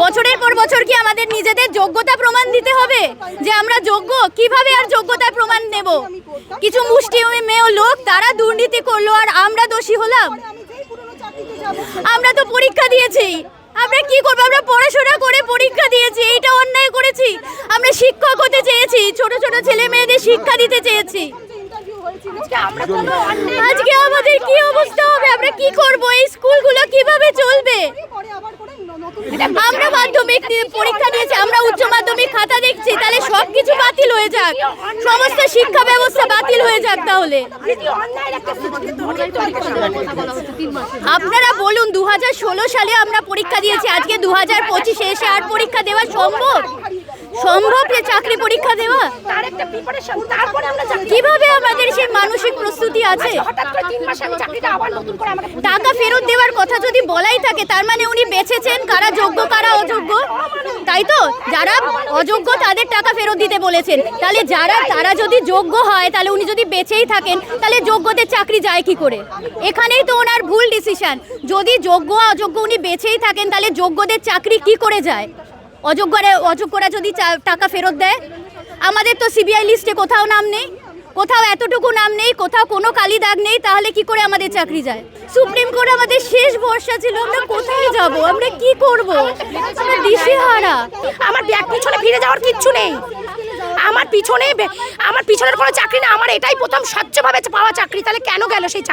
বছরের পর বছর কি আমাদের নিজেদের যোগ্যতা প্রমাণ দিতে হবে যে আমরা যোগ্য? কিভাবে আর যোগ্যতার প্রমাণ নেব? কিছু মুষ্টিমেয় লোক তারা দুর্নীতি করলো আর আমরা দোষী হলাম। আমরা তো পরীক্ষা দিয়েছি, আমরা কি করবো? আমরা পড়াশোনা করে পরীক্ষা দিয়েছি, এইটা অন্যায় করেছি? আমরা শিক্ষক হতে চেয়েছি, ছোট ছোট ছেলে মেয়েদের শিক্ষা দিতে চেয়েছি। আজকে আমাদের কি অবস্থা হবে? আমরা কি করব? এই স্কুলগুলো কিভাবে চলবে? আমরা মাধ্যমিক পরীক্ষা দিয়েছি, আমরা উচ্চ মাধ্যমিক খাতা দেখছি, তাহলে সবকিছু বাতিল হয়ে যাক, সমস্ত শিক্ষা ব্যবস্থা বাতিল হয়ে যাক। তাহলে আপনারা বলুন, 2016 সালে আমরা পরীক্ষা দিয়েছি, আজকে 2025-এ এসে আর পরীক্ষা দেওয়া সম্ভব? সম্ভব চাকরি পরীক্ষা দেওয়া? কিভাবে আমাদের সেই মানসিক প্রস্তুতি আছে? টাকা ফেরত দেওয়ার কথা যদি বলাই থাকে, তার মানে উনি বেছেছেন কারা যোগ্য কারা অযোগ্য, তাই তো? যারা অযোগ্য তাদের টাকা ফেরত দিতে বলেছেন, তাহলে তারা যদি যোগ্য হয়, তাহলে উনি যদি বেঁচেই থাকেন, তাহলে যোগ্যদের চাকরি যায় কি করে? এখানেই তো ওনার ভুল ডিসিশন। যদি যোগ্য অযোগ্য উনি বেঁচেই থাকেন, তাহলে যোগ্যদের চাকরি কি করে যায়? অযোগ্যরা যদি টাকা ফেরত দেয়। আমাদের তো সিবিআই লিস্টে কোথাও নাম নেই, কোথাও এতটুকু নাম নেই, কোথাও কোনো কালি দাগ নেই, তাহলে কি করে আমাদের চাকরি যায়? সুপ্রিম কোর্ট আমাদের শেষ ভরসা ছিল, আমরা কোথায় যাব? আমরা কি করব? আমরা দিশেহারা। আমার ব্যাগ পিছনে ফিরে যাওয়ার কিচ্ছু নেই, আমার পিছনের কোনো চাকরি না, আমার এটাই প্রথম স্বচ্ছভাবে পাওয়া চাকরি। তাহলে কেন গেল সেই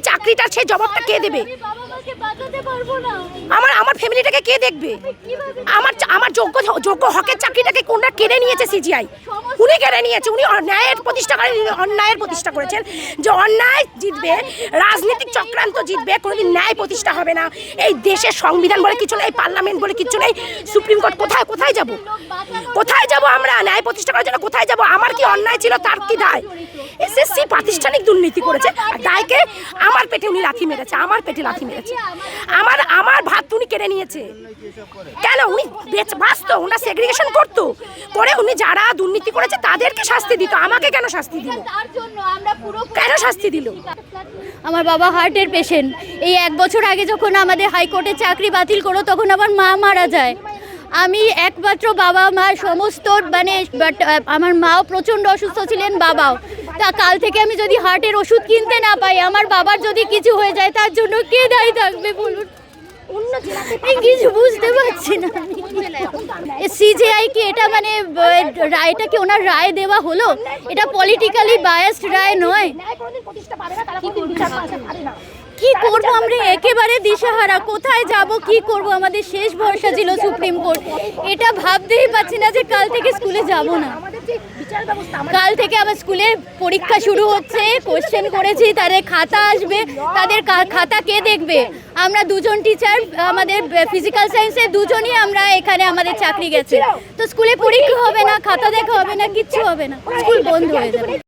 চাকরিটার সেই জবাবটা কে দেবে? আমার ফ্যামিলিটাকে কে দেখবে? আমার যোগ্য হকের চাকরিটাকে কোনটা কেড়ে নিয়েছে? সিজিআই উনি কেড়ে নিয়েছে। উনি অন্যায়ের প্রতিষ্ঠা করেছেন, যে অন্যায় জিতবে, রাজনৈতিক চক্রান্ত জিতবে, কোনোদিন ন্যায় প্রতিষ্ঠা হবে না। এই দেশের সংবিধান বলে কিছু নেই, পার্লামেন্ট বলে কিছু নেই, সুপ্রিম কোর্ট কোথায় যাব? কোথায় যাব আমরা ন্যায় প্রতিষ্ঠা করার জন্য? কোথায় যাব? আমার কি অন্যায় ছিল? তার কি দায়? এসএসসি প্রাতিষ্ঠানিক দুর্নীতি করেছে, আর দায়কে আমার পেটে উনি লাথি মেরেছে, আমার পেটে লাথি মেরেছে, আমার ভাত উনি কেড়ে নিয়েছে। কেন? উনি বাঁচত, ওনারা সেগ্রিগেশন করতো, করে উনি যারা দুর্নীতি করেছে তাদেরকে শাস্তি দিত, আমাকে কেন শাস্তি দিল? কেন শাস্তি দিল? আমার বাবা হার্টের পেশেন্ট। এই 1 বছর আগে যখন আমাদের হাইকোর্টে চাকরি বাতিল করো, তখন আমার মা মারা যায়। আমি একমাত্র বাবা মা সমস্ত আমার মাও প্রচণ্ড অসুস্থ ছিলেন, বাবাও। তা কাল থেকে আমি যদি হার্টের ওষুধ কিনতে না পাই, আমার বাবার যদি কিছু হয়ে যায়, তার জন্য কে দায়ী থাকবে বলুন? কিছু বুঝতে পারছি না। সিজিআই কি এটা রায়টা কি ওনার রায় দেওয়া হলো? এটা পলিটিক্যালি বায়াসড রায় নয়। কি করবো আমরা? একেবারে দিশেহারা, কোথায় যাব, কি করব? আমাদের শেষ ভরসা ছিল সুপ্রিম কোর্ট। এটা ভাবতেই পারছি না যে কাল থেকে স্কুলে যাব না। কাল থেকে আবার স্কুলে পরীক্ষা শুরু হচ্ছে, কোশ্চেন করেছি, তাদের খাতা আসবে, তাদের খাতা কে দেখবে? আমরা দুজন টিচার, আমাদের ফিজিক্যাল সায়েন্সের দুজনই আমরা এখানে, আমাদের চাকরি গেছে। তো স্কুলে পরীক্ষা হবে না, খাতা দেখা হবে না, কিচ্ছু হবে না, স্কুল বন্ধ হয়ে যাবে।